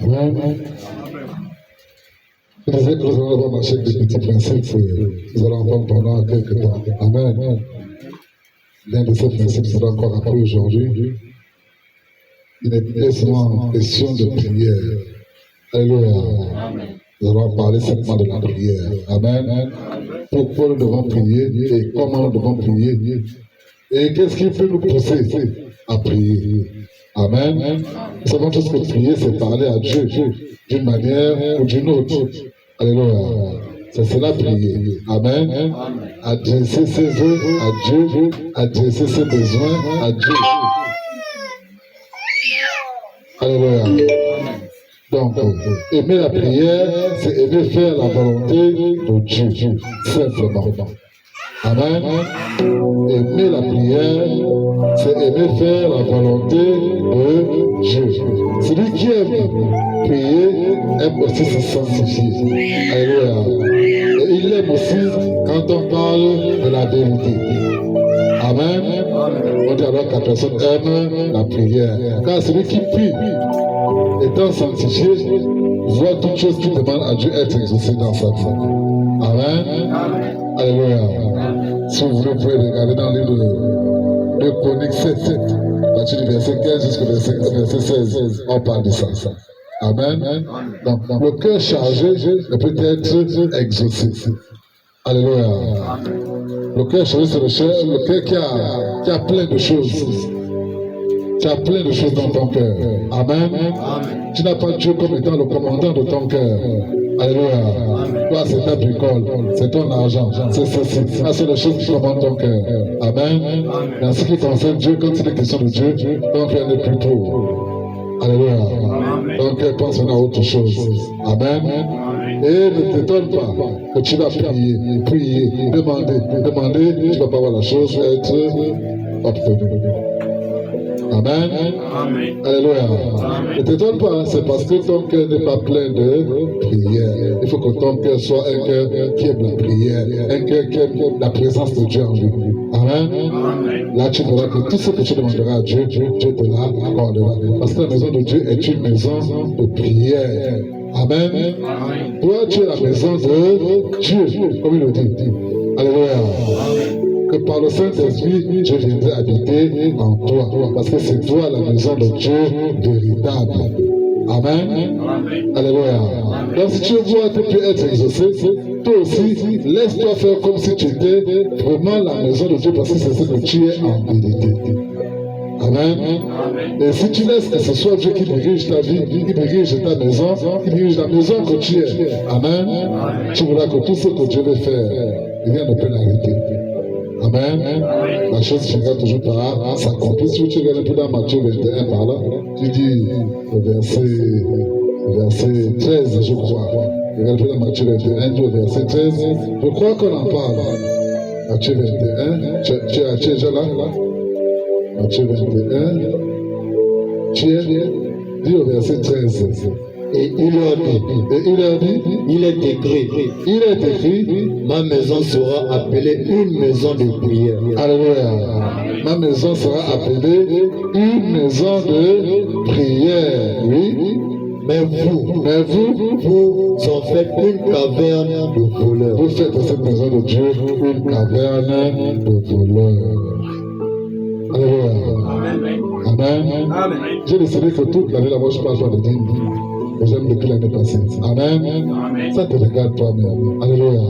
Amen. Je disais que nous allons avoir marché avec des petits principes, nous allons entendre pendant quelques temps. Amen. L'un de ces principes sera encore appris aujourd'hui. Il n'est pas seulement question de prière. Alléluia. Nous allons parler simplement de la prière. Amen. Pourquoi nous devons prier et comment nous devons prier. Et qu'est-ce qui peut nous pousser à prier. Amen. Nous savons tous que prier, c'est parler à Dieu d'une manière ou d'une autre. Alléluia. C'est cela prier. Amen. Adresser ses vœux à Dieu, adresser ses besoins à Dieu. Alléluia. Donc, aimer la prière, c'est aimer faire la volonté de Dieu, simplement. Amen. Aimer la prière, c'est aimer faire la volonté de Dieu. Celui qui aime prier aime aussi se sanctifier. Alléluia. Et il aime aussi quand on parle de la vérité. Amen. On dit alors que la personne aime la prière. Car celui qui prie, étant sanctifié, voit toute chose qui demande à Dieu être exaucée dans sa vie. Amen. Alléluia. Si vous voulez, vous pouvez regarder dans le livre de Chroniques 7, à partir du verset 15 jusqu'au verset 16, on parle de ça. Amen. Donc, le cœur chargé ne peut être exaucé. Alléluia. Le cœur chargé, c'est le cœur qui a plein de choses. Tu as plein de choses dans ton cœur. Amen. Tu n'as pas Dieu comme étant le commandant de ton cœur. Alléluia. Toi, c'est ta bricole, c'est ton argent, c'est ceci. Ça, c'est les choses qui commandent ton cœur. Amen. Dans ce qui concerne Dieu, quand il est question de Dieu, ton cœur n'est plus pauvre. Alléluia. Ton cœur pense à autre chose. Amen. Et ne t'étonne pas que tu vas prier, demander, tu ne vas pas voir la chose être obtenue. Amen. Alléluia. Ne t'étonne pas, c'est parce que ton cœur n'est pas plein de prière. Il faut que ton cœur soit un cœur qui aime la prière, un cœur qui aime la présence de Dieu en lui. Amen. Là, tu verras que tout ce que tu demanderas à Dieu, Dieu te l'accordera. Parce que la maison de Dieu est une maison de prière. Amen. Toi, tu es la maison de Dieu, comme il le dit. Alléluia. Que par le Saint-Esprit, Dieu viendrait habiter en toi. Parce que c'est toi la maison de Dieu véritable. Amen. Alléluia. Donc si tu vois que tu peux être exaucé, toi aussi, laisse-toi faire comme si tu étais vraiment la maison de Dieu, parce que c'est ce que tu es en vérité. Amen. Et si tu laisses que ce soit Dieu qui dirige ta vie, qui dirige ta maison, qui dirige la maison que tu es, amen, tu verras que tout ce que Dieu veut faire, rien ne peut l'arrêter. Amen. La chose finira toujours par s'accomplir. Si tu regardes un peu dans Matthieu 21 par là, tu dis le verset 13, je crois. Regarde un peu dans Matthieu 21, tu verset 13. Je crois qu'on en parle. Matthieu 21, tu es déjà là? Matthieu 21, tu es? Dis au verset 13. Et il leur dit, il est écrit, ma maison sera appelée une maison de prière. Alléluia. Ma maison sera appelée une maison de prière. Oui. Mais vous en faites une caverne de voleurs. Vous faites de cette maison de Dieu une caverne de voleurs. Alléluia. Amen. J'ai décidé que toute l'année là-bas, je parle pas de dîmes. J'aime depuis l'année passée. Amen. Ça te regarde toi-même. Alléluia.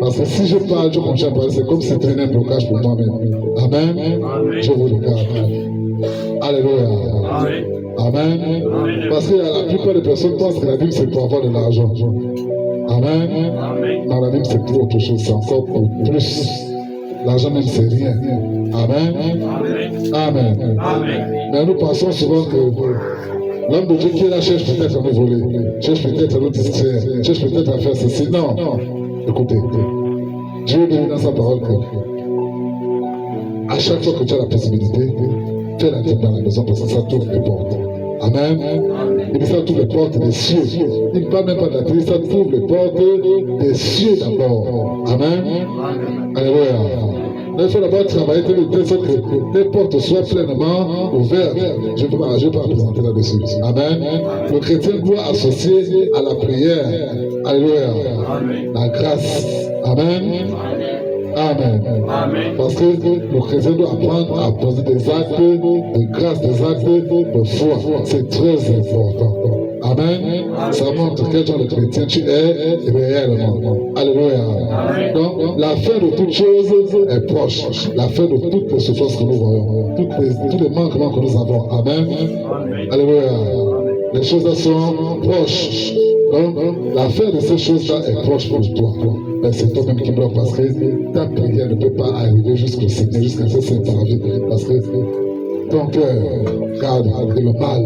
Parce que si je parle, je continue à parler, c'est comme si c'était un blocage pour moi-même. Amen. Je vous regarde. Alléluia. Amen. Parce que la plupart des personnes pensent que la Bible c'est pour avoir de l'argent. Amen. Dans la Bible c'est pour autre chose, c'est encore pour plus. L'argent même c'est rien. Amen. Amen. Mais nous pensons souvent que l'homme de Dieu qui est là cherche peut-être à nous voler, cherche peut-être à nous distraire, cherche peut-être à faire ceci. Non. Écoutez, Dieu dit dans sa parole que à chaque fois que tu as la possibilité, fais la tête dans la maison parce que ça t'ouvre les portes. Amen. Il dit ça t'ouvre les portes des cieux. Il ne parle même pas de la terre, ça t'ouvre les portes des cieux d'abord. Amen. Alléluia. il faut d'abord travailler de telle sorte que tes portes soient pleinement ouvertes. Je ne peux pas présenter là-dessus. Amen. Le chrétien doit associer à la prière. Alléluia. La grâce. Amen. Amen. Parce que le chrétien doit apprendre à poser des actes de grâce, des actes de foi. C'est très important. Amen. Ça montre quel genre de chrétien tu es réellement. Alléluia. Donc, la fin de toutes choses est proche. La fin de toutes les souffrances que nous voyons. Tous les manquements que nous avons. Amen. Alléluia. Les choses sont proches. Donc, la fin de ces choses-là est proche pour toi. Mais c'est toi-même qui bloque parce que ta prière ne peut pas arriver jusqu'au Seigneur, jusqu'à ce Saint-Parvis. Parce que ton cœur garde le mal.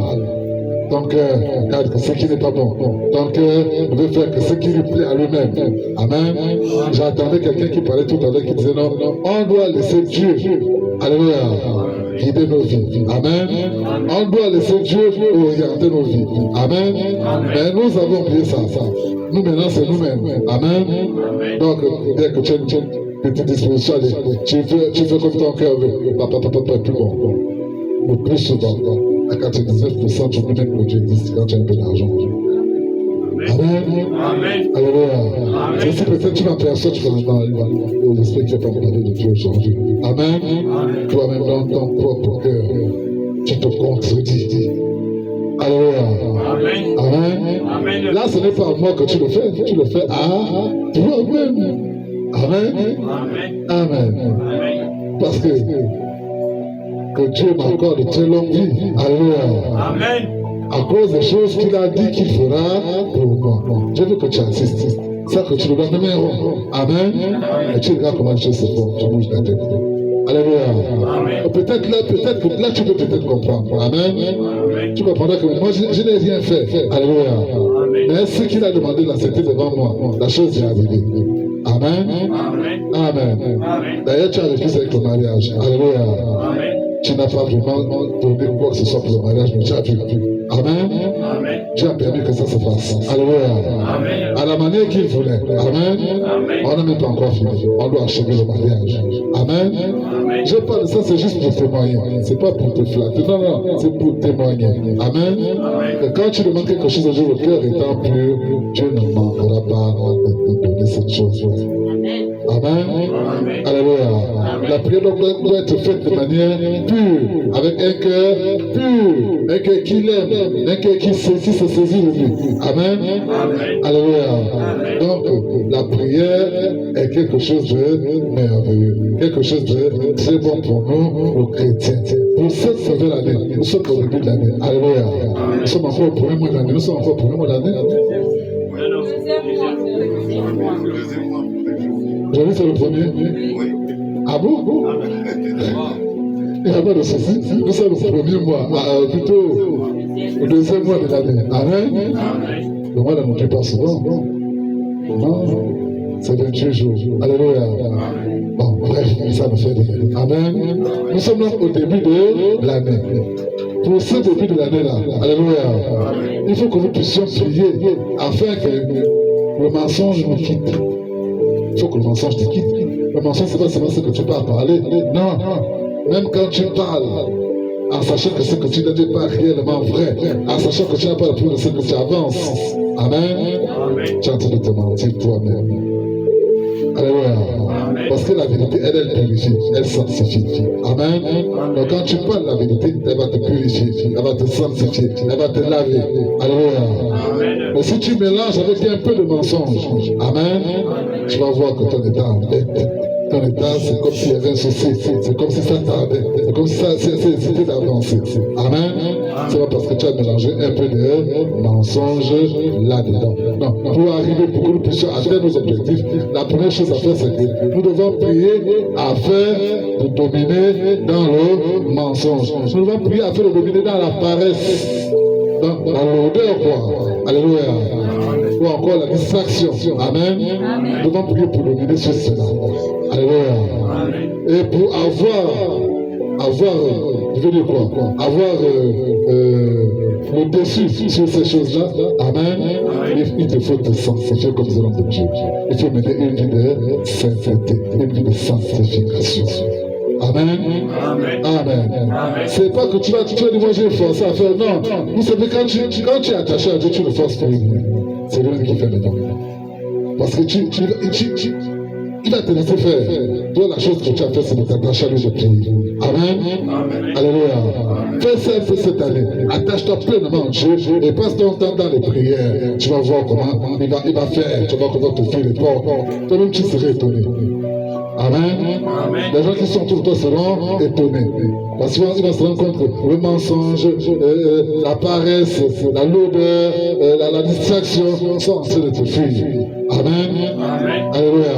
Ton cœur garde ce qui n'est pas bon. Ton cœur ne veut faire que ce qui lui plaît à lui-même. Amen. J'entendais quelqu'un qui parlait tout à l'heure qui disait non, on doit laisser Dieu. Alléluia. Guider nos vies. Amen. On doit laisser Dieu orienter nos vies. Amen. Mais nous avons oublié ça. Nous maintenant c'est nous-mêmes. Amen. Donc, dès que tu as une petite disposition, tu veux comme ton cœur veut. Papa, plus bon. Le plus souvent, à 99%, tu peux même que Dieu existe quand tu as un peu d'argent. Amen. Alléluia. Si peut-être tu m'aperçois, tu vas dans l'esprit qui est pas parler de Dieu aujourd'hui. Amen. Toi-même dans ton propre cœur, tu te contredis. Alléluia. Amen. Là, ce n'est pas à moi que tu le fais à toi-même. Amen. Parce que Dieu m'accorde de très longue vie. Alléluia. Amen. À cause des choses qu'il a dit qu'il fera pour moi. Je veux que tu insistes. Ça que tu le donnes numéro. Amen. Et tu regardes comment les choses se font. Tu bouges la tête. Alléluia. Peut-être là, tu peux peut-être comprendre. Amen. Tu comprendras que moi, je n'ai rien fait. Alléluia. Mais ce qu'il a demandé là, c'était devant moi. La chose est arrivée. Amen. D'ailleurs, tu as vécu avec le mariage. Alléluia. Tu n'as pas vraiment donné quoi que ce soit pour le mariage, mais tu as vécu. Amen. Dieu a permis que ça se fasse. Alléluia. À la manière qu'il voulait. Amen. On n'a même pas encore fini. On doit achever le mariage. Amen. Je parle de ça, c'est juste pour témoigner. C'est pas pour te flatter. Non, c'est pour témoigner. Amen. Et quand tu demandes quelque chose, le cœur étant pur, Dieu ne manquera pas de donner cette chose. Amen. Alléluia. La prière doit être faite de manière pure, avec un cœur pur, un cœur qui l'aime, un cœur qui se saisit de lui. Amen. Alléluia. Donc, la prière est quelque chose de merveilleux, quelque chose de très bon pour nous, les chrétiens. Pour cette nouvelle année, nous sommes au début de l'année. Alléluia. Nous sommes encore au premier mois de l'année. Nous sommes encore au premier mois de l'année. J'ai vu c'est le premier. Ah bon? Il n'y a pas de souci. Nous sommes au premier mois, plutôt au deuxième mois de l'année. Amen. Le mois ne pas souvent. Non, c'est 28 jours. Alléluia. Bon, bref, ça me fait rire. Amen. Nous sommes là au début de l'année. Pour ce début de l'année-là, alléluia, il faut que nous puissions prier afin que le mensonge nous quitte. Il faut que le mensonge te quitte. Le mensonge, ce n'est pas seulement ce que tu peux parler. Non. Même quand tu parles, en sachant que ce que tu n'es pas réellement vrai, en sachant que tu n'as pas le plus de ce que tu avances. Amen. Tu es en train de te mentir toi-même. Alléluia. Parce que la vérité, elle purifie, elle sanctifie. Amen. Donc quand tu parles la vérité, elle va te purifier, elle va te sanctifier, elle va te laver. Alléluia. Mais si tu mélanges avec un peu de mensonge, amen, tu vas voir que ton état, c'est comme s'il y avait un souci, c'est comme si ça tardait, c'est comme si ça hésitait d'avancer. Amen. C'est pas parce que tu as mélangé un peu de mensonge là-dedans. Non, pour arriver, pour que nous puissions atteindre nos objectifs, la première chose à faire, c'est que nous devons prier afin de dominer dans le mensonge. Nous devons prier afin de dominer dans la paresse, dans l'odeur, quoi. Alléluia. Ou encore la distraction. Amen. Nous devons prier pour dominer sur cela. Alléluia. Et pour avoir je veux dire quoi? Avoir le dessus sur ces choses-là. Amen. Il te faut te sanctifier comme l'homme de Dieu. Il faut mener une vie de sainteté, une vie de sanctification. Amen. Amen. C'est pas que tu vas dire, moi j'ai forcé à faire. Non. Vous savez, quand tu es attaché à Dieu, tu ne forces pas. C'est lui qui fait le don. Parce que il va te laisser faire. Toi, la chose que tu as fait, c'est de t'attacher à lui de prier. Amen. Alléluia. Fais ça cette année. Attache-toi pleinement à Dieu et passe ton temps dans les prières. Tu vas voir comment il va faire. Tu vas voir comment te faire les portes. Toi-même, tu serais étonné. Amen. Les gens qui sont autour de toi seront étonnés. Parce qu'ils vont se rendre compte que le mensonge, la paresse, la lourdeur, la distraction sont en train de te fuir. Amen. Alléluia.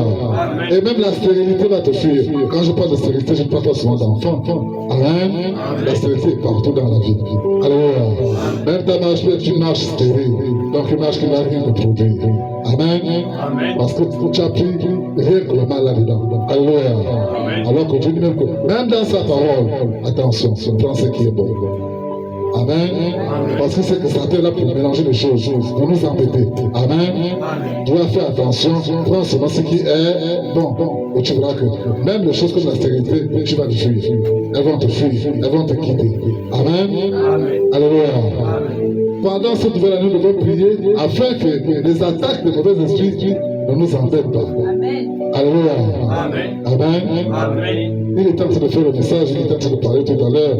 Et même la stérilité va te fuir. Quand je parle de stérilité, je ne parle pas souvent d'enfants. Amen. La stérilité est partout dans la vie. Alléluia. Même ta marche peut être une marche stérile. Donc une marche qui ne va rien te produire. Amen. Parce que tu as pris rien que le mal là-dedans. Alléluia. Alors que Dieu dit même dans sa parole, attention, prends ce qui est bon. Amen. Parce que c'est que Satan est là pour mélanger les choses, pour nous embêter. Amen. Tu dois faire attention, prends seulement ce qui est bon. Et tu verras que même les choses comme la stérilité, tu vas te fuir. Elles vont te fuir, elles vont te quitter. Amen. Alléluia. Pendant cette nouvelle année, nous devons prier afin que les attaques des mauvais esprits ne nous embêtent pas. Amen. Alléluia. Amen. Il est en train de faire le message, il est en train de parler tout à l'heure.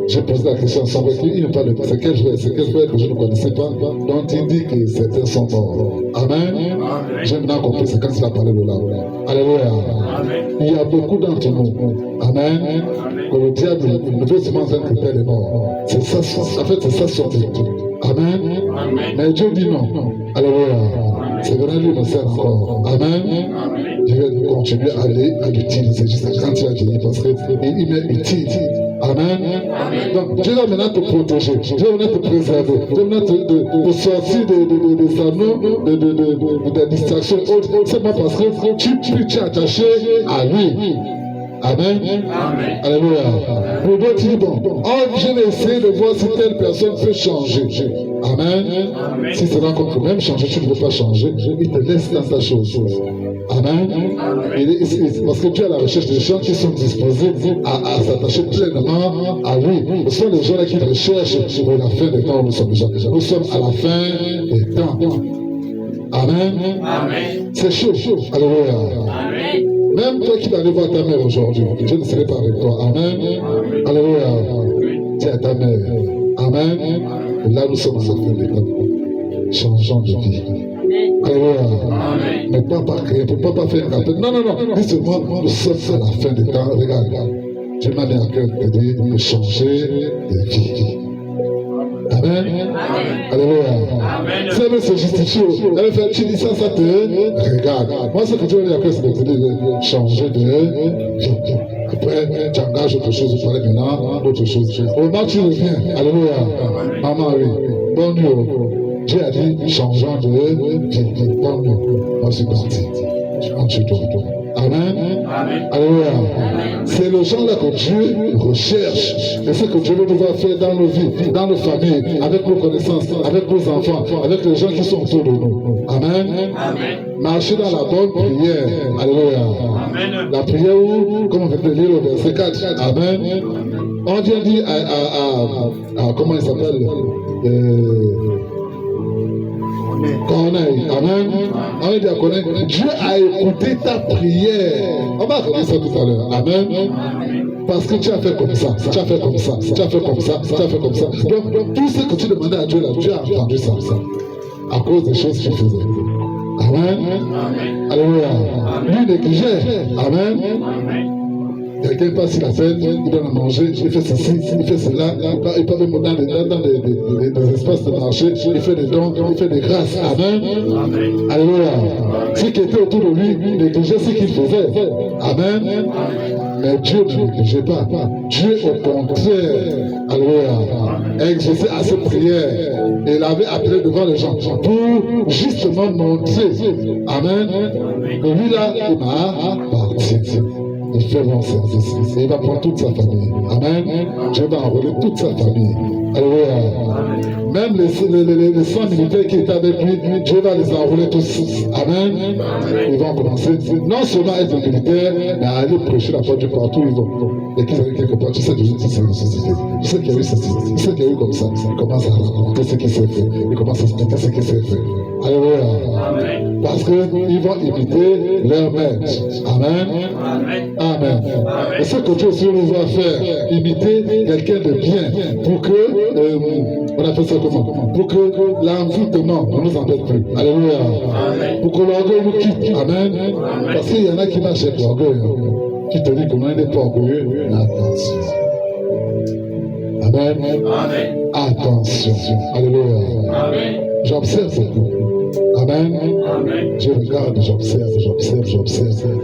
J'ai posé la question ensemble avec lui. Il me parle de c'est quel frère que je ne connaissais pas, dont il dit que certains sont morts. Amen. J'ai maintenant compris, c'est quand il a parlé de là. Alléluia. Il y a beaucoup d'entre nous. Amen. Que le diable ne veut seulement dire que Père est mort. C'est ça, en fait, c'est ça son but. Amen. Mais Dieu dit non. Alléluia. C'est vrai, lui me sert encore. Amen. Je vais continuer à l'utiliser jusqu'à quand il a vieilli parce qu'il m'est utile. Amen. Donc Dieu va maintenant te protéger, Dieu va maintenant te préserver, Dieu va maintenant te sortir des anneaux, de distractions autres, seulement parce que tu es attaché à lui. Amen. Alléluia. Pour d'autres, il dit bon, je vais essayer de voir si telle personne peut changer. Amen. Si c'est là qu'on peut même changer, tu ne veux pas changer, il te laisse dans ta chose. Amen. Parce que Dieu est à la recherche des gens qui sont disposés à s'attacher pleinement à lui. Ce sont les gens là qui recherchent pour la fin des temps où nous sommes déjà. Nous sommes à la fin des temps. Amen. C'est chaud. Alléluia. Même toi qui vas aller voir ta mère aujourd'hui, je ne serai pas avec toi. Amen. Alléluia. Tiens ta mère. Amen. Et là, nous sommes à la fin des temps. Changeons de vie. Alléluia. Mais pas créer, pas faire un appel. Non. Dis seulement, nous sommes à la fin des temps. Regarde. Dieu m'a mis à cœur de changer de vie. Amen. Alléluia. Si elle veut se justifier, elle veut faire, tu dis ça te regarde. Moi, ce que Dieu m'a mis à cœur, c'est de changer de vie. Après, tu engages autre chose, tu parles maintenant d'autre chose. Au moment où tu reviens, alléluia. Maman, oui. Bonne nuit. Dieu a dit, changeons de vie. Bonne nuit. Moi, je suis parti. Je rentre chez toi. Amen. Alléluia. C'est le genre là que Dieu recherche. Et c'est ce que Dieu veut nous faire dans nos vies, dans nos familles, avec nos connaissances, avec nos enfants, avec les gens qui sont autour de nous. Amen. Marcher dans la bonne prière. Alléluia. La prière où, comme on va lire au verset 4. Amen. On dit à comment il s'appelle Corneille. Amen. On dit à Corneille, Dieu a écouté ta prière. On va regarder ça tout à l'heure. Amen. Parce que tu as fait comme ça, tu as fait comme ça, tu as fait comme ça, tu as fait comme ça. Donc, tout ce que tu demandais à Dieu, là, Dieu a entendu ça. À cause des choses qu'il faisait. Amen. Alléluia. Lui négligeait. Amen. Quelqu'un passe sur la scène, il donne à manger, il fait ceci, il fait cela, il peut même dans des espaces de marché, il fait des dons, il fait des grâces. Amen. Alléluia. Ceux qui étaient autour de lui négligeaient ce qu'il faisait. Amen. Mais Dieu ne négligeait pas. Dieu, au contraire, alléluia, exauçait à ses prières et l'avait appelé devant les gens pour justement montrer, amen, que lui là, il m'a appartient. il fait bon service. Et il va prendre toute sa famille. Amen. Dieu va enrôler toute sa famille. Alléluia. Même les 100 militaires qui étaient avec lui, Dieu va les enrôler tous. Amen. Ils vont commencer non seulement à être militaires, mais à aller prêcher la parole de partout où ils vont. Et qu'ils arrivent quelque part, tu sais déjà c'est une société. Tu sais qu'il y a eu ceci, tu sais qu'il y a eu comme ça. Il commence à raconter ce qui s'est fait. Il commence à expliquer ce qui s'est fait. Alléluia. Parce qu'ils vont imiter leur maître. Amen. Amen. Et ce que Dieu aussi nous va faire, imiter quelqu'un de bien pour que, on appelle ça comment? Pour que l'envoûtement ne nous embête plus. Alléluia. Pour que l'orgueil nous quitte. Amen. Parce qu'il y en a qui marchent avec l'orgueil. Qui te dit qu'on n'est pas orgueilleux. Mais attention. Amen. Attention. Alléluia. J'observe beaucoup. Amen. Je regarde, j'observe.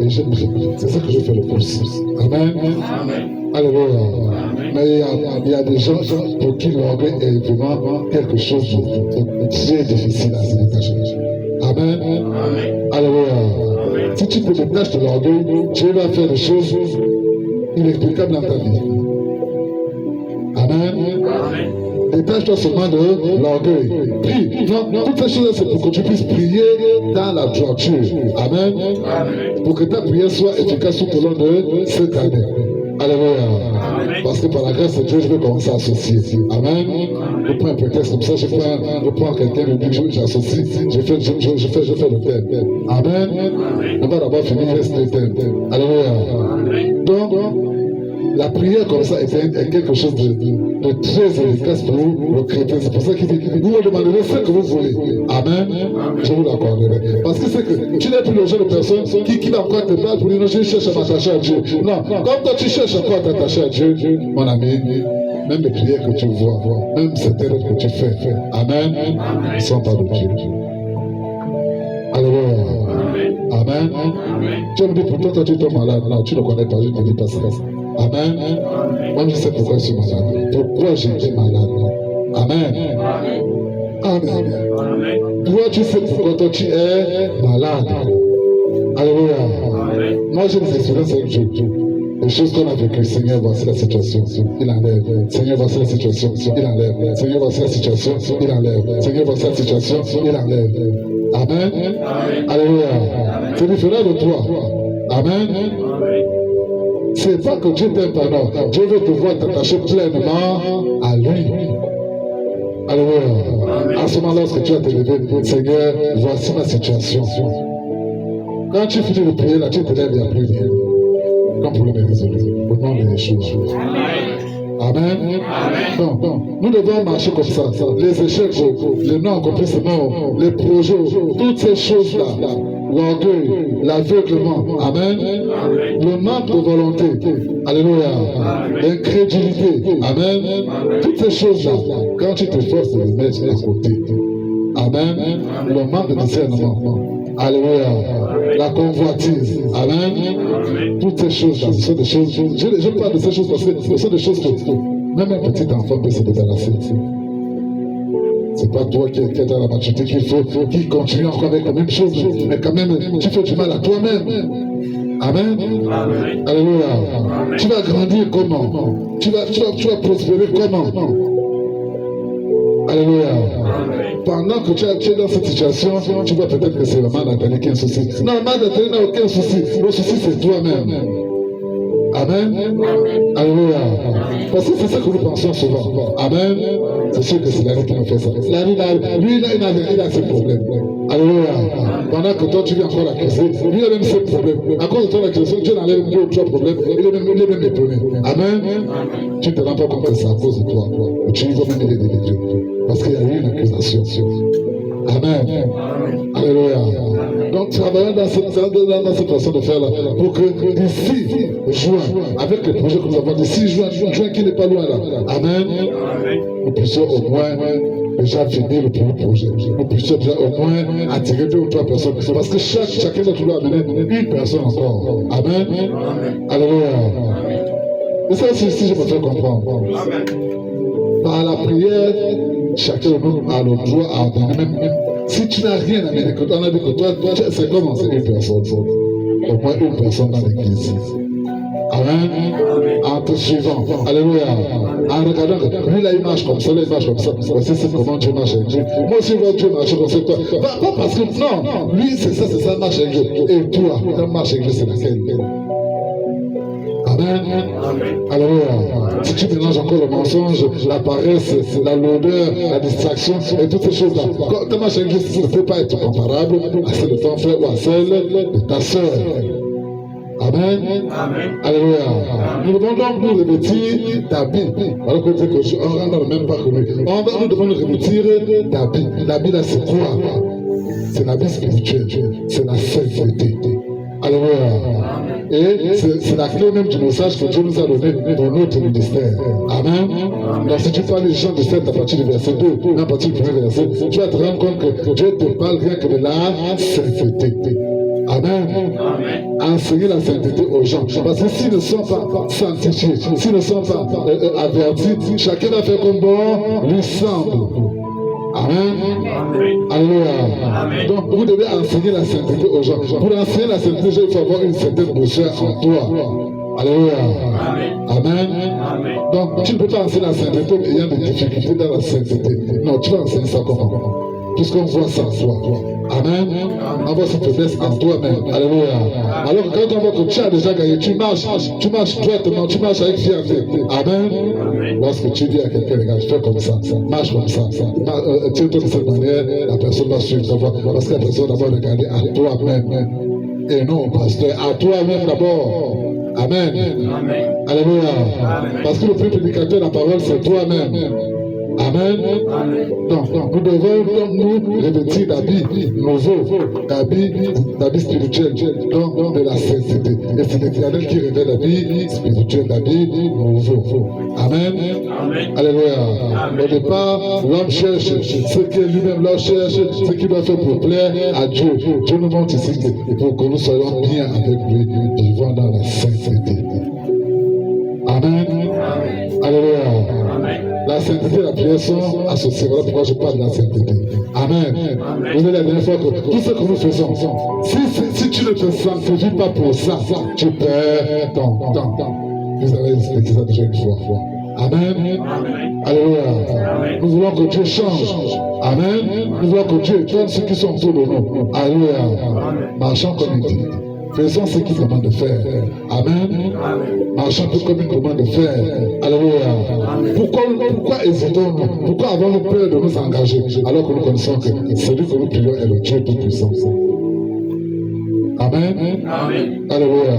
Et j'aime. C'est ça que je fais le plus. Amen. Alléluia. Mais il y a des gens pour qui l'orgueil est vraiment quelque chose de très difficile à se détacher. Amen. Alléluia. Si tu te détaches de l'orgueil, Dieu va faire des choses inexplicables dans ta vie. Amen. Détache-toi seulement de l'orgueil. Prie. Non, toutes ces choses, c'est pour que tu puisses prier dans la droiture. Amen. Pour que ta prière soit efficace tout au long de cette année. Alléluia. Parce que par la grâce de Dieu, je vais commencer à associer. Amen. Je prends un prétexte comme ça, je prends quelqu'un, je dis que j'associe, je fais le thème. Amen. On va d'abord finir le thème. Alléluia. Donc, la prière comme ça est quelque chose de très efficace pour le chrétien. C'est pour ça qu'il dit, vous me demanderez ce que vous voulez. Amen. Je vous l'accorderai. Parce que c'est que tu n'es plus le genre de personne qui va encore te battre pour dire non, je cherche à m'attacher à Dieu. Non, comme toi tu cherches encore à t'attacher à Dieu, mon ami, même les prières que tu vois, même certaines que tu fais, Amen, ne sont pas de Dieu. Alléluia. Amen. Tu me dis pourtant toi tu es malade. Non, tu ne connais pas, je ne te dis pas ça. Amen. Moi je sais pourquoi je suis malade. Pourquoi j'étais malade. Amen. Amen. Toi tu sais pourquoi toi tu es malade. Alléluia. Moi j'ai des expériences avec Dieu. Les choses qu'on a vécues, Seigneur, voici la situation, il enlève. Seigneur, voici la situation, il enlève. Seigneur, voici la situation, il enlève. Seigneur, voici la situation, il enlève. Amen. Alléluia. C'est différent de toi. Amen. C'est pas que Dieu t'aime pas, non. Dieu veut te voir t'attacher pleinement à lui. Alléluia. À ce moment, lorsque tu as te levé, Seigneur, voici ma situation. Quand tu finis de prier, là, tu te lèves et il n'y a plus rien. Comme pour le résolu. Au nom de Yeshua. Amen. Donc, nous devons marcher comme ça. Les échecs, les non-accomplissements, les projets, toutes ces choses-là, l'orgueil, l'aveuglement, Amen. Le manque de volonté, Alléluia. L'incrédulité, Amen. Toutes ces choses-là, quand tu te forces de les mettre à côté, Amen. Le manque de discernement, Alléluia. La convoitise, Amen. Toutes ces choses-là, ce sont des choses. Je parle de ces choses parce que ce sont des choses que même un petit enfant peut se débarrasser. C'est pas toi qui es dans la maturité qui continue encore avec la même chose, mais quand même, tu fais du mal à toi-même. Amen. Alléluia. Tu vas grandir comment? Tu vas prospérer comment? Alléluia. Pendant que tu es dans cette situation, tu vois peut-être que c'est le mal Nathalie qui a un souci. Non, le mal Nathalie n'a aucun souci. Le souci, c'est toi-même. Amen. Alléluia. Parce que c'est ça que nous pensons souvent. Amen. C'est sûr que c'est Larry qui nous fait ça. Larry, lui, il a ses problèmes. Alléluia. Pendant que toi, tu viens encore l'accuser, lui, il a même ses problèmes. À cause de ton accusation, Dieu n'enlève deux ou trois problèmes. Il est même étonné. Amen. Tu ne te rends pas compte que c'est à cause de toi. Tu vas même aider les Dieu. Parce qu'il y a eu une accusation. Amen. Alléluia. Donc, travaillons dans cette façon de faire là, pour que d'ici juin, avec les projets que nous avons, d'ici juin qui n'est pas loin là, Amen, nous puissions au moins déjà finir le premier projet. Nous puissions déjà au moins attirer 2 ou 3 personnes. Parce que chacun d'entre nous a amené une personne encore. Amen. Alléluia. Et ça aussi, si je me fais comprendre. Par la prière, chacun de nous a le droit à donner même. Si tu n'as rien à amener, on a dit que toi c'est comment? C'est une personne. Au moins une personne dans l'église. Amen. En te suivant. Alléluia. En regardant que lui, là, il marche comme ça, là, il marche comme ça. Voici c'est comment Dieu marche avec Dieu. Moi aussi, je vois Dieu marcher comme ça. Pas parce que, non, lui, c'est ça, marche avec Dieu. Et toi, ta marche avec Dieu, c'est laquelle? Amen. Alléluia. Si tu mélanges encore le mensonge, la paresse, la lourdeur, la distraction et toutes ces choses-là, quand ta marche avec Dieu, ça ne peut pas être comparable à celle de ton frère ou à celle de ta soeur. Amen. Alléluia. Nous devons donc nous revêtir d'habits. Alors qu'on dit qu'on rentre dans le même pas que lui. Nous devons nous revêtir d'habits. L'habit là, c'est quoi? C'est l'habit spirituel. C'est la sainteté. Alléluia. Et c'est la clé même du message que Dieu nous a donné dans notre ministère. Amen. Donc si tu parles des gens de 7 à partir du verset 2, à partir du premier verset, tu vas te rendre compte que Dieu te parle rien que de la sainteté. Amen. Enseigner la sainteté aux gens. Parce que s'ils ne sont pas sanctifiés, s'ils ne sont pas avertis, chacun va faire comme bon lui semble. Amen. Alléluia. Donc vous devez enseigner la sainteté aux gens. Pour enseigner la sainteté, il faut avoir une certaine douceur en toi. Alléluia. Amen. Donc tu ne peux pas enseigner la sainteté ayant des difficultés dans la sainteté. Non, tu vas enseigner ça comment? Puisqu'on voit ça en toi. Amen. On voit cette faiblesse en toi-même. Alléluia. Alors quand on voit que tu as déjà gagné, tu marches droitement, tu marches avec fierté. Amen. Lorsque tu dis à quelqu'un, regarde, fais comme ça, marche comme ça, tiens-toi de cette manière, la personne va suivre ta voie. Parce que la personne d'abord regarder à toi-même. Et non au pasteur, à toi-même d'abord. Amen. Alléluia. Parce que le plus prédicateur de la parole, c'est toi-même. Amen. Donc, nous devons nous revêtir d'habits nouveaux, d'habits spirituels, donc de la sainteté. Et c'est l'Éternel qui révèle l'habit spirituel, l'habit nouveau. Amen. Alléluia. Au départ, l'homme cherche ce que lui-même l'homme cherche, ce qu'il doit faire pour plaire à Dieu. Dieu nous montre ici que pour que nous soyons bien avec lui, vivant dans la sainteté. Amen. Alléluia. La sainteté et la prière sont associées. Voilà pourquoi je parle de la sainteté. Amen. Vous avez la dernière fois que tout ce que nous faisons, si tu ne te sanctifies pas pour ça, tu perds ton temps. Vous avez expliqué ça déjà une fois. Amen. Alléluia. Nous voulons que Dieu change. Amen. Nous voulons que Dieu donne ceux qui sont autour de nous. Alléluia. Marchons comme il dit. Faisons ce qu'il demande de faire. Amen. Marchons tout comme il demande de faire. Alléluia. Pourquoi hésitons-nous? Pourquoi avons-nous peur de nous engager alors que nous connaissons que celui que nous prions est le Dieu Tout-Puissant? Amen. Alléluia.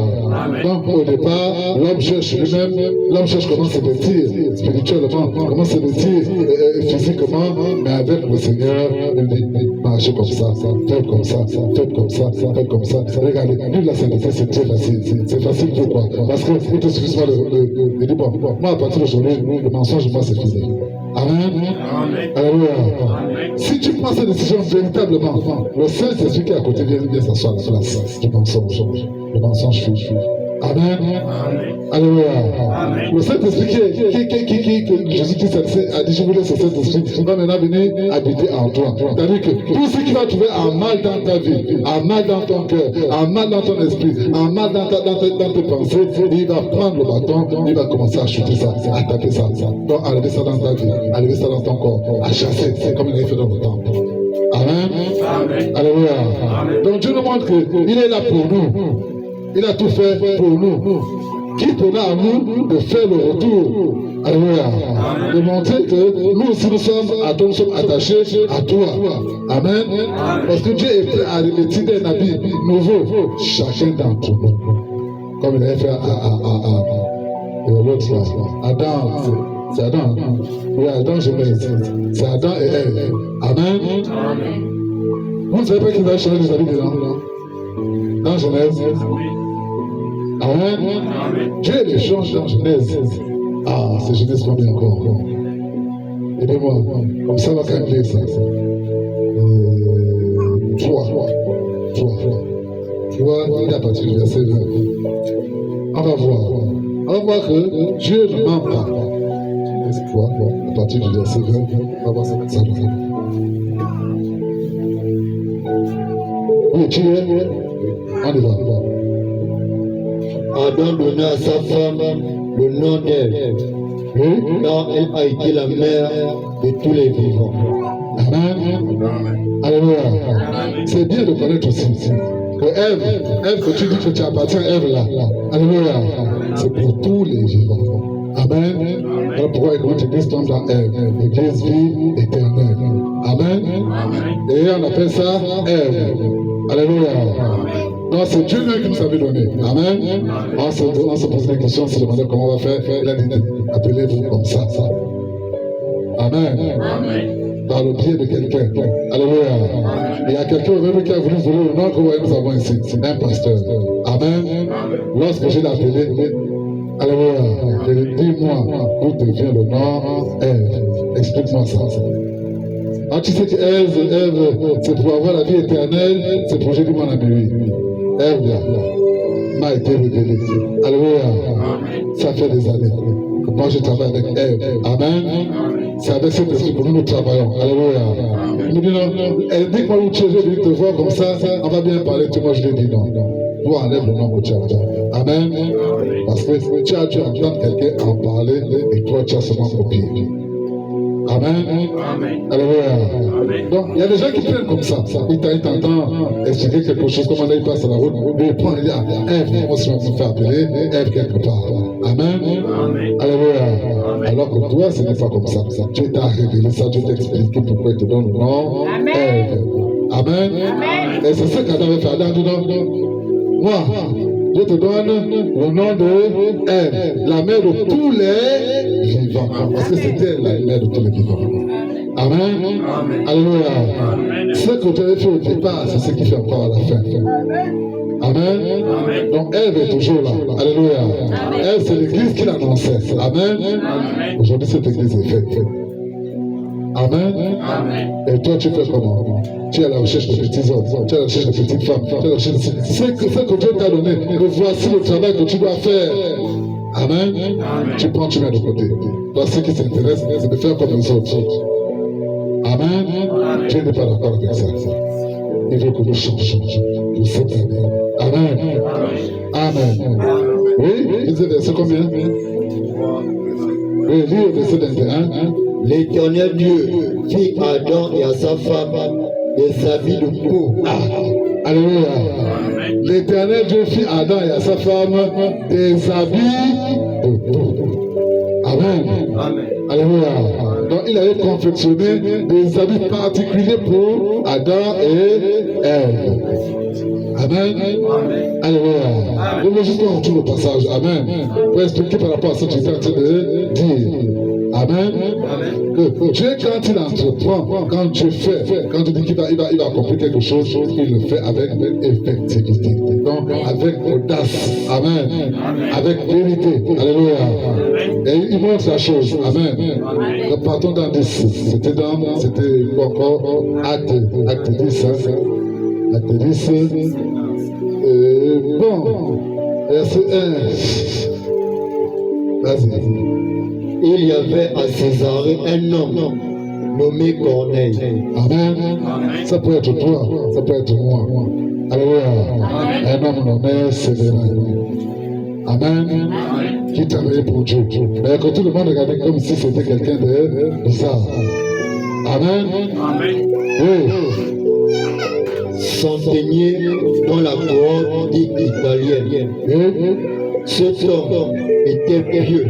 Donc au départ, l'homme cherche lui-même, l'homme cherche comment se vêtir spirituellement, comment se vêtir physiquement, mais avec le Seigneur, il dit, marchez comme ça, faites comme ça, faites comme ça, faites comme ça. Regardez, lui la sainteté c'est très facile. C'est facile pourquoi? Parce que il te suffit de dire, bon, moi à partir d'aujourd'hui, le mensonge, moi c'est fini. Amen. Alléluia. Si tu prends cette décision véritablement, le Saint-Esprit qui est à côté vient s'asseoir à la place du mensonge. Le mensonge fuit. Amen. Alléluia. Le Saint-Esprit que Jésus-Christ a dit, je vous laisse le Saint-Esprit, va maintenant venir habiter en toi. C'est-à-dire que tout ce qui va trouver un mal dans ta vie, un mal dans ton cœur, un mal dans ton esprit, un mal dans tes pensées, il va prendre le bâton, il va commencer à chuter ça, à taper ça. Donc enlever ça dans ta vie, enlever ça dans ton corps, à chasser, comme il avait fait dans le temple. Amen. Alléluia. Donc Dieu nous montre qu'il est là pour nous. Il a tout fait pour nous. Qui tenait à nous de faire le retour. Alléluia. De montrer que nous aussi nous sommes attachés à toi. Amen. Parce que Dieu est prêt à revêtir un habit nouveau. Chacun d'entre nous. Comme il avait fait à l'autre là. Adam. C'est Adam. Oui, Adam, c'est Adam et Ève. Amen. Vous ne savez pas qu'il va changer les habits dedans? Dans Genèse. Amen. Dieu les change dans Genèse. Ah, c'est Genèse combien encore? Aidez-moi. Comme ça, on va calculer ça. 3. Tu vois, il est à partir du verset 20. On va voir que Dieu ne ment pas. Genèse 3, à partir du verset 20. On va voir ça comme ça. Oui, tu es. On y va. Adam donna à sa femme le nom d'Ève, car elle a été la mère de tous les vivants. Amen. Alléluia. C'est bien de connaître aussi que Ève, que tu dis que tu appartiens à Ève là. Alléluia. C'est pour tous les vivants. Amen. Voilà pourquoi notre église tombe dans Ève, l'église vie éternelle. Amen. Et on appelle ça Ève. Alléluia. Donc c'est Dieu même qui nous avait donné. Amen. On se pose des questions, on se demandait comment on va faire. Il a dit, appelez-vous comme ça. Amen. Par le pied de quelqu'un. Alléluia. Il y a quelqu'un même qui a voulu voler le nom que nous avons ici. C'est un pasteur. Amen. Lorsque je l'ai appelé, alléluia, je lui ai dit, dis-moi, d'où te vient le nom Ève. Explique-moi ça. Ah, tu sais que Ève, c'est pour avoir la vie éternelle, c'est pour j'ai dit mon ami. Ève, là, m'a été révélée. Alléluia. Ça fait des années. Moi, je travaille avec Ève. Amen. C'est avec cet esprit que nous travaillons. Alléluia. Il me dit non. Elle dit moi où tu es, je vais te voir comme ça, on va bien parler. Moi, je lui dis non. Toi, enlève le nom que tu as. Amen. Parce que tu as dû entendre quelqu'un en parler et toi, tu as seulement copié. Amen. Alléluia. Donc, il y a des gens qui prennent comme ça. Il t'entend expliquer quelque chose, comment il passe à la route. Il prend, il dit, Ève, moi aussi, je vais me faire appeler Ève quelque part. Amen. Alléluia. Alors que toi, ce n'est pas comme ça. Dieu t'a révélé ça, Dieu t'a expliqué pourquoi il te donne le nom Ève. Amen. Et c'est ça qu'Adam avait fait. Adam dit non. Moi, je te donne le nom de Ève, la mère de tous les vivants. Parce que c'était la mère de tous les vivants. Amen. Alléluia. Ce que tu avais fait au départ, c'est ce qui fait encore à la fin. Amen. Donc Ève est toujours là. Alléluia. Ève, c'est l'église qui l'annonçait. Amen. Aujourd'hui, cette église est faite. Amen. Et toi, tu fais comment? Tu es à la recherche de petits hommes, tu es à la recherche de petites femmes, tu es à la recherche de... C'est que Dieu t'a donné, que voici le travail que tu dois faire. Amen. Tu prends, tu mets de côté. Toi, ce qui s'intéresse, c'est de faire comme les autres. Amen. Dieu n'est pas d'accord avec ça. Il veut que nous changions pour cette année. Amen. Amen. Oui, lisez verset combien? Oui, lis le verset 21. L'Éternel Dieu fit à Adam et à sa femme des habits de peau. Alléluia. L'Éternel Dieu fit à Adam et à sa femme des habits de peau. Amen. Alléluia. Donc il avait confectionné des habits particuliers pour Adam et Ève. Amen. Alléluia. Je veux juste qu'on retrouve le passage. Amen. Pour expliquer par rapport à ce que j'étais en train de dire. Amen. Que Dieu, quand il entreprend, quand Dieu fait, quand Dieu dit qu'il va accomplir quelque chose, il le fait avec effectivité. Donc, avec audace. Amen. Avec vérité. Alléluia. Et il montre la chose. Amen. Nous partons dans 10. C'était encore acte 10. Acte 10. Bon. Verset 1. Vas-y. Il y avait à Césarée un homme nommé Corneille. Amen. Ça peut être toi, ça peut être moi. Alléluia. Un homme nommé Sévérin. Amen. Qui travaillait pour Dieu. Mais que tout le monde regardait comme si c'était quelqu'un de bizarre. Amen. Oui. Centenier dans la couronne dite italienne. Cet homme était pieux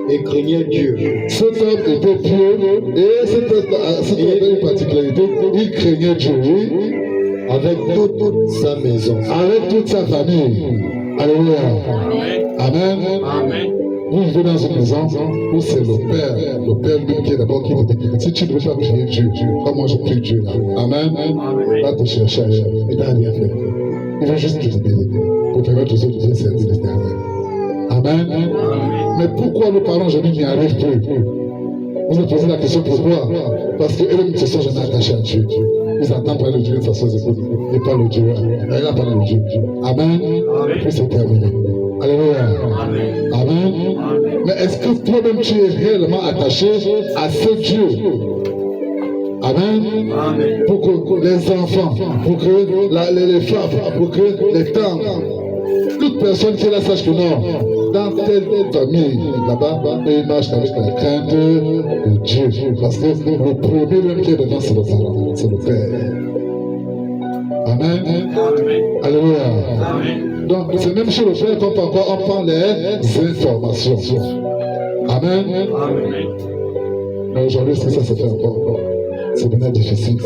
et craignait Dieu. Cet homme était pieux et cet homme avait une particularité, il craignait Dieu, oui, avec toute sa maison. Avec toute sa famille. Alléluia. Amen. Vous vivez dans une maison où c'est le Père lui qui est d'abord qui vous dit, si tu ne veux pas prier Dieu, comme moi je prie Dieu là. Amen. Va te chercher ailleurs. Il n'a rien fait. Il veut juste te libérer pour permettre aux autres de servir l'Éternel. Amen. Mais pourquoi nos parents aujourd'hui n'y arrivent plus? Vous me posez la question pourquoi? Parce qu'eux ne se sont jamais attachés à Dieu. Ils entendent parler de Dieu de façon et pas le Dieu. Elle a parlé de Dieu. Amen. Et puis c'est terminé. Alléluia. Amen. Mais est-ce que toi-même tu es réellement attaché à ce Dieu? Amen. Pour que les enfants, pour que les femmes, pour que les temps, toute personne qui est là sache que non, dans telle famille, là-bas, ils marchent avec la crainte de Dieu. Parce que le premier même qui est dedans, c'est le parent, c'est le Père. Amen. Alléluia. Donc, c'est même chez le Père qu'on prend les informations. Amen. Mais aujourd'hui, est-ce que ça se fait encore? C'est maintenant difficile.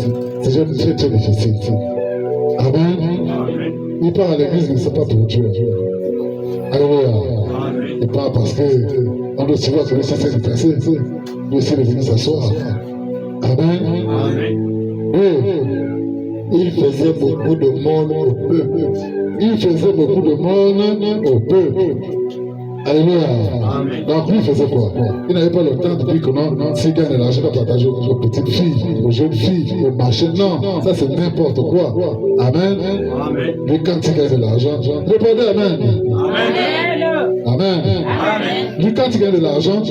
C'est déjà très très difficile. Amen. Il part à l'église, mais ce n'est pas pour Dieu. Alléluia. Il part parce qu'on doit savoir que le Seigneur est passé. Nous aussi, il est venu s'asseoir. Amen. Oui. Il faisait beaucoup de monde au peuple. Il faisait beaucoup de monde au peuple. Alléluia. Donc lui faisait quoi? Il n'avait pas le temps de dire que non, s'il gagne de l'argent, il va partager aux petites filles, aux jeunes filles, aux machins. Non, ça c'est n'importe quoi. Amen. Lui, quand il gagne de l'argent, répondez Amen. Amen. Lui, quand il gagne de l'argent,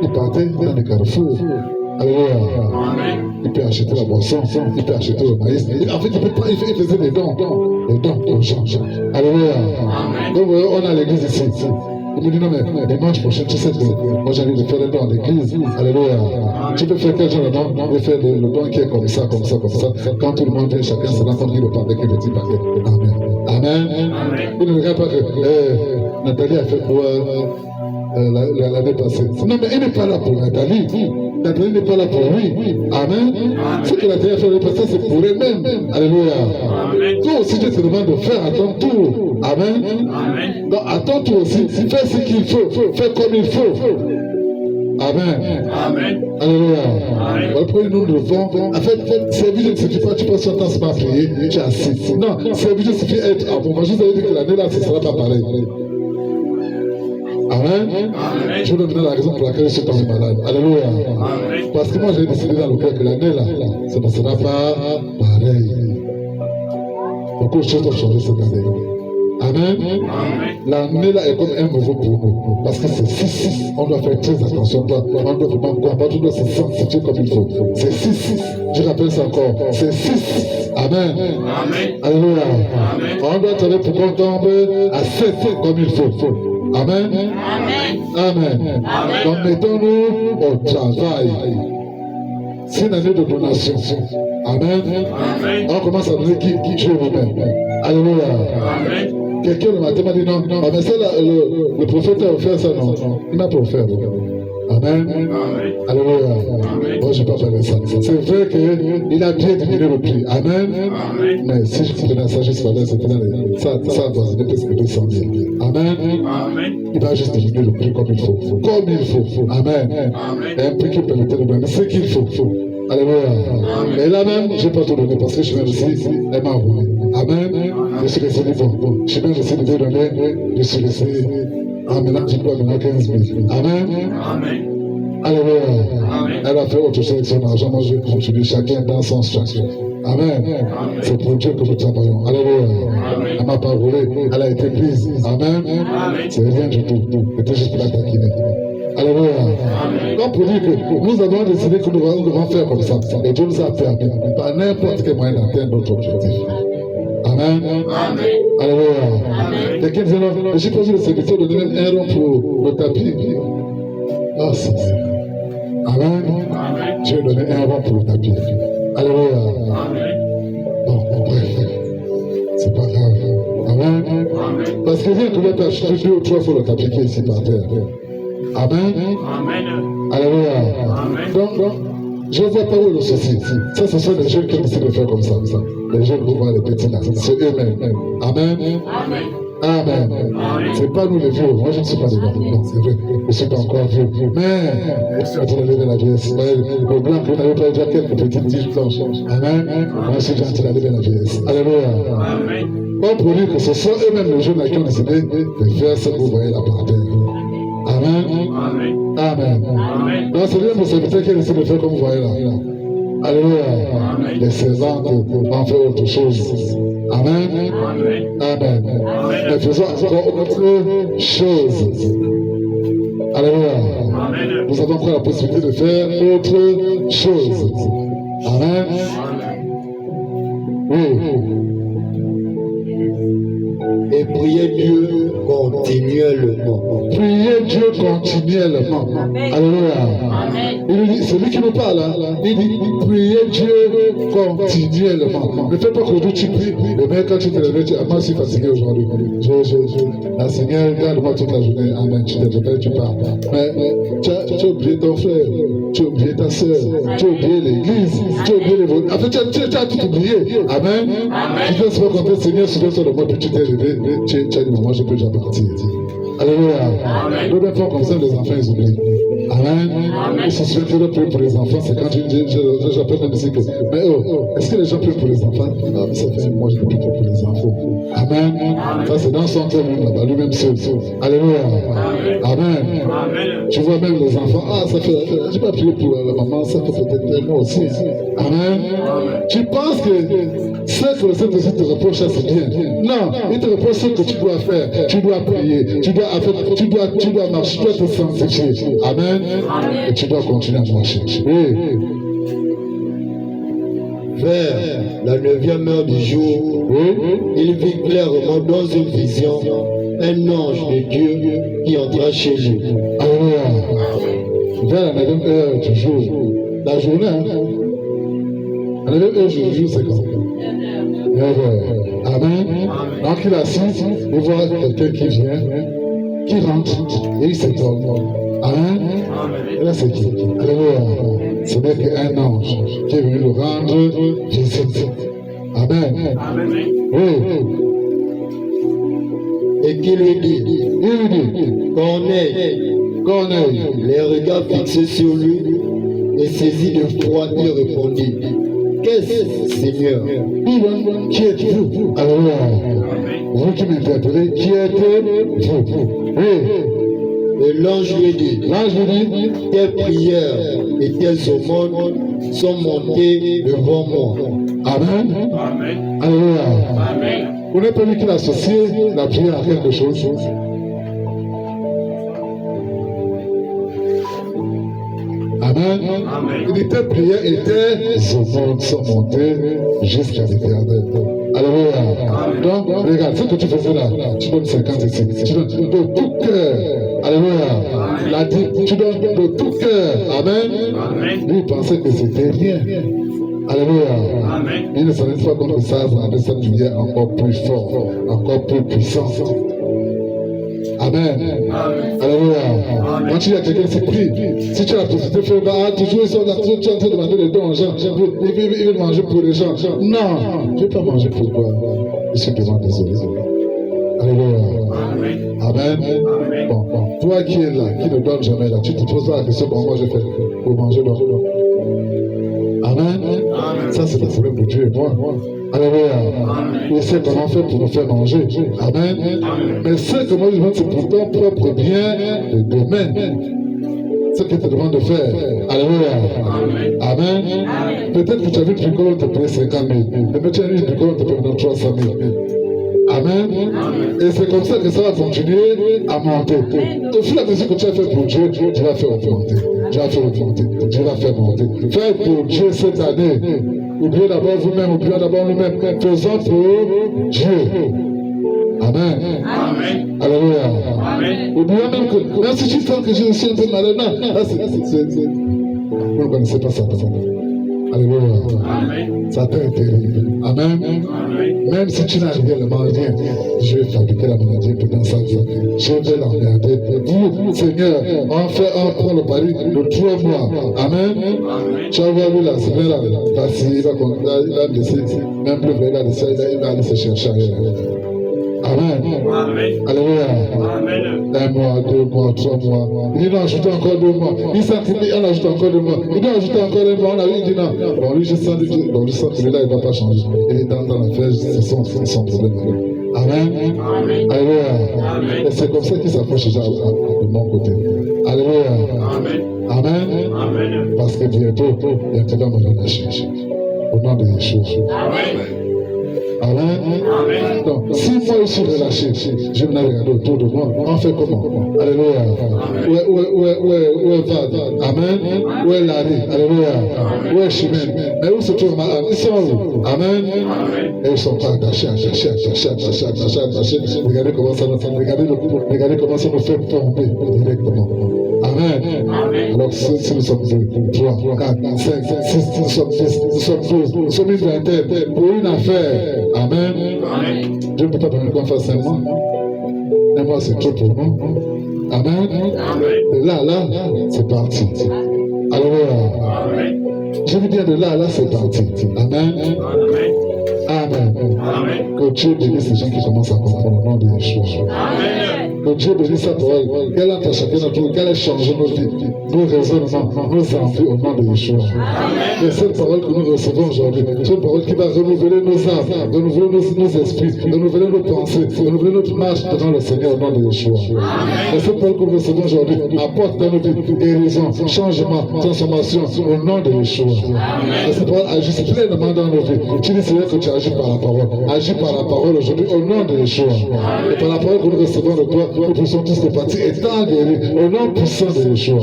il partait dans les carrefours. Alléluia. Il peut acheter la boisson, il peut acheter le maïs. En fait, il faisait des dons aux gens. Alléluia. Donc, on a l'église ici. Il me dit non, mais dimanche prochain, tu sais que moi j'arrive de faire le don à l'église. Alléluia. Tu peux faire quel genre de don? On veut faire le don qui est comme ça. Quand tout le monde vient, chacun se rencontre, il repart avec un petit paquet. Amen. Il ne regarde pas que Nathalie a fait quoi l'année passée. Non, mais il n'est pas là pour Nathalie. Nathalie n'est pas là pour lui. Amen. Ce que Nathalie a fait l'année passée, c'est pour elle-même. Alléluia. Toi aussi, Dieu te demande de faire à ton tour. Amen. Donc, à ton tour aussi, fais ce qu'il faut. Fais comme il faut. Amen. Alléluia. Après, nous devons. En fait, servir ne suffit pas, tu passes ton temps sans prier, tu es assis. Non, servir suffit être. Ah bon, moi, je vous avais dit que l'année là, ce ne sera pas pareil. Amen. Je vous donne la raison pour laquelle je suis tombé malade. Alléluia. Parce que moi j'ai décidé dans le cœur que l'année là, ça ne sera pas pareil. Beaucoup de choses ont changé cette année. Amen. L'année là est comme un nouveau pour nous. Parce que c'est 6-6. On doit faire très attention. On doit vraiment combattre. On doit se sensibiliser comme il faut. C'est 6-6. Je rappelle ça encore. C'est 6. Amen. Alléluia. On doit travailler pour qu'on tombe à 7 comme il faut. Amen. Donc mettons-nous au travail. C'est une année de donation. Amen. On commence à donner qui Dieu lui-même. Alléluia. Quelqu'un le matin m'a dit non, mais c'est le prophète a offert ça, non. Il n'a pas offert. Amen. Alléluia. Moi, je ne vais pas faire ça. C'est vrai qu'il a bien diminué le prix. Amen. Mais si je prenais ça juste là, c'était ça doit être presque 200 000. Amen. Il va juste diminuer le prix comme il faut. Comme il faut. Amen. Un prix qui permettait de donner ce qu'il faut. Alléluia. Mais là même, je n'ai pas tout donné parce que je suis ici, elle m'a envoyé. Amen. Je suis resté bon. Je suis même resté de donner, je suis resté. Maintenant, je dois donner 15 000. Amen. Alléluia. Elle a fait autre chose avec son argent. Moi, je vais continuer chacun dans son chacun. Amen. C'est pour Dieu que nous travaillons. Alléluia. Elle m'a pas volé. Elle a été prise. Amen. C'est rien du tout. C'était juste pour la taquiner. Alléluia. Donc pour dire que nous avons décidé que nous devons faire comme ça. Et Dieu nous a permis par n'importe quel moyen d'atteindre notre objectif. Amen. Alléluia. Quelqu'un disait non, j'ai posé le serviteur de donner un rond pour le tapis. Ah, c'est ça. Amen. Dieu a donné un rond pour le tapis. Alléluia. Bon, bref. C'est pas grave. Amen. Parce que rien que l'autre a acheté 2 ou 3 fois le tapis qui est ici par terre. Amen. Alléluia. Donc, je ne vois pas où est le souci. Ça, ce sont les jeunes qui ont décidé de faire comme ça. Les jeunes vont voir les petits là. C'est eux-mêmes. Amen. C'est pas nous les vieux. Moi, je ne suis pas des gars. Non, c'est vrai. Je ne suis pas encore vieux. Mais, on va lever la vieillesse. Le blanc, vous n'avez pas déjà quelques petites tiges blanches. Amen. Moi, je suis gentil à lever la vieillesse. Alléluia. Bon, pour dire que ce sont eux-mêmes les jeunes qui ont décidé de faire ce que vous voyez là par terre. Amen. Donc, c'est bien mon serviteur qui a décidé de faire comme vous voyez là. Alléluia. Les servantes vont faire autre chose. Amen. Mais faisons encore autre chose. Alléluia. Nous avons encore la possibilité de faire autre chose. Amen. Oui. Et priez Dieu continuellement. Priez Dieu continuellement. Alléluia. Il dit, c'est lui qui nous parle. Hein. Il dit, priez Dieu continuellement. Ne fais pas qu'aujourd'hui tu pries. Le mec, quand tu te réveilles, tu dis, ah, moi, je suis fatigué aujourd'hui. La Seigneur, garde-moi toute la journée. Amen. Tu te réveilles, tu pars. Mais tu as oublié ton frère, tu as oublié ta soeur, tu as oublié l'église, tu as oublié les votes. En fait, tu as tout oublié. Amen. Tu te laisses pas compter, Seigneur, souviens-toi de moi, puis tu t'es réveillé. Tu as dit, moi, je peux déjà partir. Alléluia. Nous ne pas comme ça, les enfants, ils oublient. Amen. Et si je veux prier pour les enfants, c'est quand j'appelle la musique. Mais est-ce que les gens prient pour les enfants? Ah, mais ça fait moi, je ne prie pas pour les enfants. Amen. Ça, c'est dans son cœur là-bas, lui-même seul. Alléluia. Amen. Tu vois même les enfants, ah, ça fait, je vais pas prier pour la maman, ça fait peut-être moi aussi. Amen. Tu penses que ce que le Saint-Esprit te reproche, c'est bien. Non, il te reproche ce que tu dois faire. Tu dois prier, tu dois marcher, tu dois te sanctifier. Amen. Et tu dois continuer à marcher. Oui. Vers la 9e heure du jour, il vit clairement dans une vision un ange de Dieu qui entra chez lui. Alléluia. Vers la 9e heure du jour, la journée, hein? La 9e heure du jour, c'est quand? Amen. Donc il assiste, il voit quelqu'un qui vient, qui rentre, et il s'étonne. Amen. Et là, c'est qui? Alléluia. Ce n'est qu'un ange qui est venu le rendre visite. Amen. Oui. Et qui lui dit, Corneille, les regards fixés sur lui, et saisi de foi, il répondit, qu'est-ce, Seigneur? Qui êtes-vous? Alléluia. Vous qui m'interpellez, qui êtes-vous? Oui. Et l'ange lui dit, tes prières et tes aumônes sont montées devant moi. Amen. Alléluia. Vous n'avez pas vu qu'il associe la prière à quelque chose? Amen. Il dit tes prières et tes aumônes sont montées jusqu'à l'éternel. Alléluia. Donc, regarde, ce que tu faisais là, tu donnes 50 ici. Tu donnes de tout cœur. Alléluia. La dit, tu donnes de tout cœur. Amen. Lui, il pensait que c'était rien. Alléluia. Il ne savait pas compte que ça rendait cette prière encore plus forte, encore plus puissante. Amen. Alléluia. Quand il y a quelqu'un qui prie, si tu as la possibilité de faire, toujours ils sont là, tu es en train de demander les dons aux gens, ils veulent manger pour les gens. Non, je ne vais pas manger pour toi. Je suis vraiment désolé. Alléluia. Amen. Bon, toi qui es là, qui ne donne jamais là, tu te poses la question, comment je fais pour manger donc. Amen. Ça, c'est le problème de Dieu et moi. Alléluia. Il sait comment faire pour nous faire manger. Amen. Mais c'est comment il demande, c'est pour ton propre bien de domaine. Ce qu'il te demande de faire. Alléluia. Amen. Peut-être que tu as vu le bricole, on te paye 50 000. Mais tu as vu le bricole, on te paye 300 000. Amen. Et c'est comme ça que ça va continuer à monter. Au fur et à mesure que tu as fait pour Dieu, Dieu va faire augmenter. Dieu va faire augmenter. Dieu va faire monter. Faites pour Dieu cette année. Oubliez d'abord vous-même, oubliez d'abord nous-mêmes. Faisons pour Dieu. Amen. Alléluia. Oubliez même que, même si tu sens que je suis un peu malade, non, là, vous ne connaissez pas ça. Alléluia. Satan est terrible. Amen. Même si tu n'as réellement rien, je vais fabriquer la maladie pendant 100 jours. Je vais l'emmerder. Vous, Seigneur, on prend le pari de 3 mois. Amen. Tu vas voir lui là, c'est bien là. Il va laisser, même plus vrai, il va aller se chercher ailleurs. Amen. Alléluia. 1 mois, 2 mois, 3 mois. Il dit non, ajoute encore 2 mois. Il sent qu'il en ajoute encore 2 mois. Il doit ajouter encore 1 mois. On a vu, il dit non. Bon, lui, je sens que là, il ne va pas changer. Il est dans l'affaire, c'est son problème. Amen. Alléluia. Et c'est comme ça qu'il s'approche déjà de mon côté. Alléluia. Amen. Parce que bientôt, il va me relâcher. Au nom de Yeshua. Amen. Amen. Donc, si moi je suis relâché, je vais regarder autour de moi. On fait comment? Alléluia. Où est Vad? Amen. Où est Larry? Alléluia. Où est Chimène? Mais où se trouve ma âme? Ils sont où? Amen. Et ils ne sont pas attachés. Regardez comment ça nous fait. Regardez comment ça nous fait tomber directement. Amen. Alors si nous sommes 3, 4, 5, 6, nous sommes 10, nous sommes 12, nous sommes une vingtaine pour une affaire. Amen. Dieu ne peut pas permettre qu'on fasse 5 mois. Un mois c'est trop pour nous. Amen. Et là, c'est parti. Alléluia. Je veux dire de là, c'est parti. Amen. Amen. Que Dieu bénisse les gens qui commencent à comprendre le nom de Yeshua. Que Dieu bénisse sa parole. Qu'elle entre chacun d'entre nous, qu'elle ait changé nos vies, nos raisonnements, nos envies au nom de Yeshua. Et cette parole que nous recevons aujourd'hui, c'est une parole qui va renouveler nos âmes, renouveler nos esprits, renouveler nos pensées, renouveler notre marche devant le Seigneur au nom de Yeshua. Et cette parole que nous recevons aujourd'hui apporte dans nos vies guérison, changement, transformation au nom de Yeshua. Et cette parole agit pleinement dans nos vies. Tu dis Seigneur que tu agis par la parole. Agis par la parole aujourd'hui au nom de Yeshua. Et par la parole que nous recevons de toi, nous poussons tous les parties étant guéris au nom puissant de Yeshua.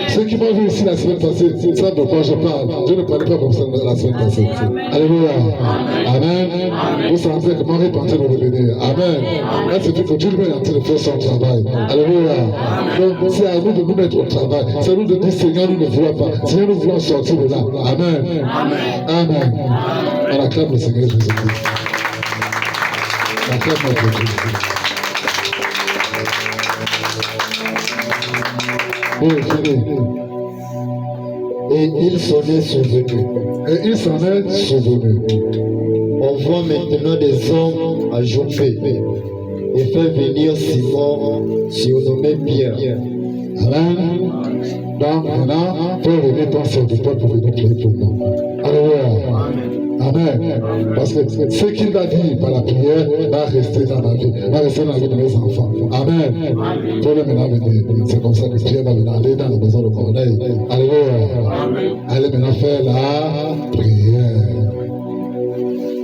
Ceux qui m'ont vu ici la semaine passée savent de quoi je parle. Je ne parlais pas comme ça la semaine passée. Alléluia. Amen. Vous sentez que mon repentir de revenir. Amen. Là, c'est que Dieu lui est en train de faire son travail. Alléluia. Donc, c'est à nous de nous mettre au travail. C'est à nous de dire Seigneur, nous ne voulons pas. Seigneur, nous voulons sortir de là. Amen. Amen. On acclame le Seigneur Jésus-Christ. On acclame notre Dieu. Et il s'en est souvenu. Et il s'en est souvenu. On voit maintenant des hommes à Joppé et fait venir Simon, surnommé Pierre. Amen. Donc maintenant, fais venir ton serviteur pour venir prier pour nous. Alléluia. Amen. Parce que ce qu'il va dire par la prière va rester dans la vie, va rester dans la vie de mes enfants. Amen. Pour le maintenant venir. C'est comme ça que Pierre va venir aller dans la maison de Corneille. Alléluia. Allez maintenant faire la prière.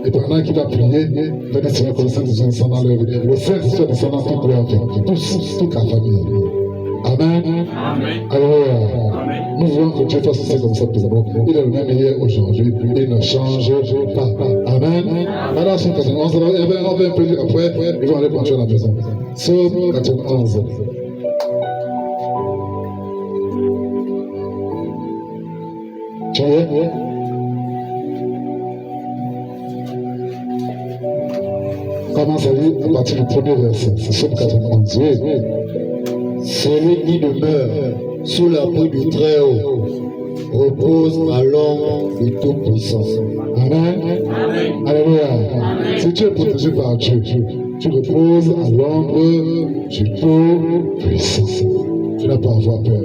Et pendant qu'il va prier, il va dire Seigneur que le Saint-Esprit descend dans leur vie. Le Saint-Esprit descend dans toute leur vie. Toute la famille. Amen. Alléluia. Nous voulons que Dieu fasse aussi comme ça pour nous. Il est le même hier, aujourd'hui. Il ne change pas. Amen. Maintenant, sur 91, on va un peu dire après, ils vont aller continuer à la maison. Psaume 91. Tu es? Commence à lire à partir du premier verset. C'est Psaume 91. Oui. Celui qui demeure sous l'abri du Très-Haut repose à l'ombre du Tout-Puissant. Amen. Alléluia. Si tu es protégé par Dieu, tu reposes à l'ombre du Tout-Puissant. Tu n'as pas à avoir peur.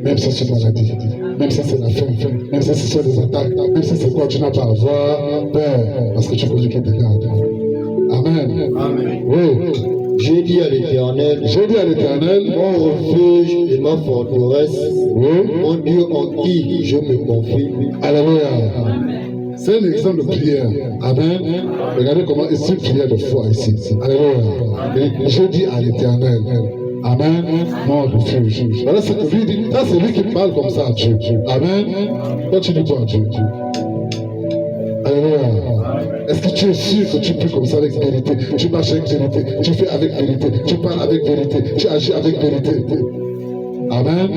Même si c'est une maladie, même si c'est la faim, même si ce sont des attaques, même si c'est quoi, tu n'as pas à avoir peur. Parce que tu connais qu'il te garde. Amen. Oui. J'ai dit à l'Éternel, mon refuge et ma forteresse, mon Dieu en qui je me confie. Alléluia. C'est un exemple de prière. Amen. Regardez comment c'est une prière de foi ici. Alléluia. Je dis à l'Éternel. Amen. Mon refuge. Voilà ce que lui dit. Ça, c'est lui qui parle comme ça à Dieu. Amen. Toi, tu dis quoi à Dieu? Alléluia. Est-ce que tu es sûr que tu pries comme ça avec vérité? Tu marches avec vérité, tu fais avec vérité, tu parles avec vérité, tu agis avec vérité. Amen.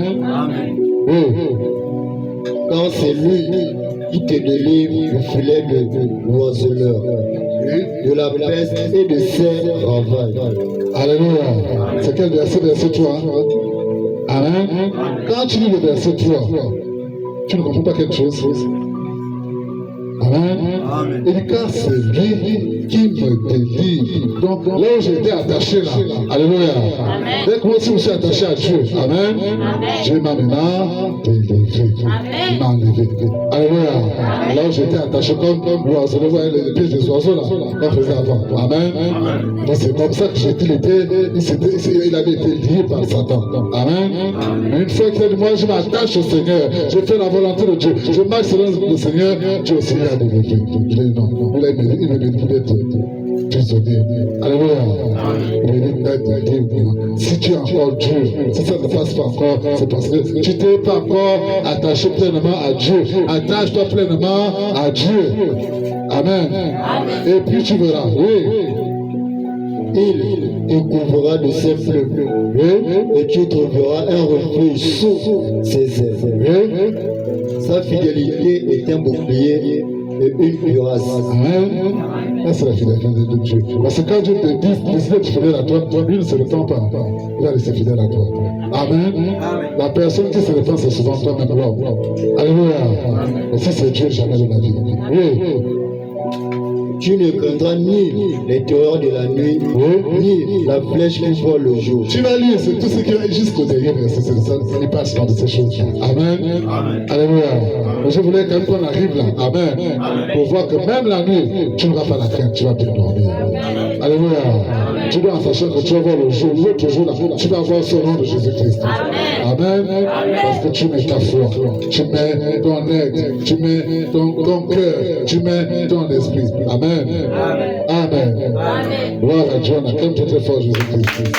Oui. Quand c'est lui qui te délivre du filet de l'oiseleur, de la peste et de ses ravages. Alléluia. C'est quel verset 3? Amen. Quand tu lis le verset 3, tu ne comprends pas quelque chose? Amen. Il dit car c'est lui qui me délivre. Donc là où j'ai été attaché là, alléluia. Dès que moi aussi je suis attaché à Dieu, amen, Dieu m'a maintenant délivré. Il m'a enlevé. Alléluia. Là où j'étais attaché comme l'oiseau, les pièges des oiseaux là, on faisait avant. Amen. Donc c'est comme ça que il avait été lié par Satan. Amen. Mais une fois qu'il a dit moi je m'attache au Seigneur, je fais la volonté de Dieu, je marche selon le Seigneur, Dieu aussi. Regarde le Dieu. Il est non. Il mérite d'être prisonnier. Alléluia. Il mérite d'être libre. Si tu es encore dur, si ça ne passe pas encore, c'est parce que tu t'es pas encore attaché pleinement à Dieu. Attache-toi pleinement à Dieu. Amen. Et puis tu verras. Oui. Il couvrira de ses fleuves, et tu trouveras un refuge sous ses ailes. Sa fidélité est un bouclier et une cuirasse. Amen. Ça, c'est la fidélité de Dieu. Parce que quand Dieu te dit, décide d'être fidèle à toi, lui ne se répand pas. Il va rester fidèle à toi. Amen. La personne qui se répand, c'est souvent toi-même, l'homme. Alléluia. Et si c'est Dieu, jamais de la vie. Oui. Tu ne craindras ni les terreurs de la nuit, ni la flèche qui vole le jour. Tu vas lire, c'est tout ce qui va jusqu'au dernier verset. Il passe par de ces choses. Amen. Alléluia. Mais je voulais quand on arrive là, Amen, pour voir que même la nuit, tu n'auras pas la crainte, tu vas bien dormir. Alléluia. Tu dois en sachant que tu vas voir le jour, l'autre jour là, tu vas voir ce nom de Jésus-Christ. Amen. Parce que tu mets ta foi, tu mets ton aide, tu mets ton cœur, tu mets ton esprit. Amen. Amen. Gloire à Dieu, on acclame très fort Jésus-Christ.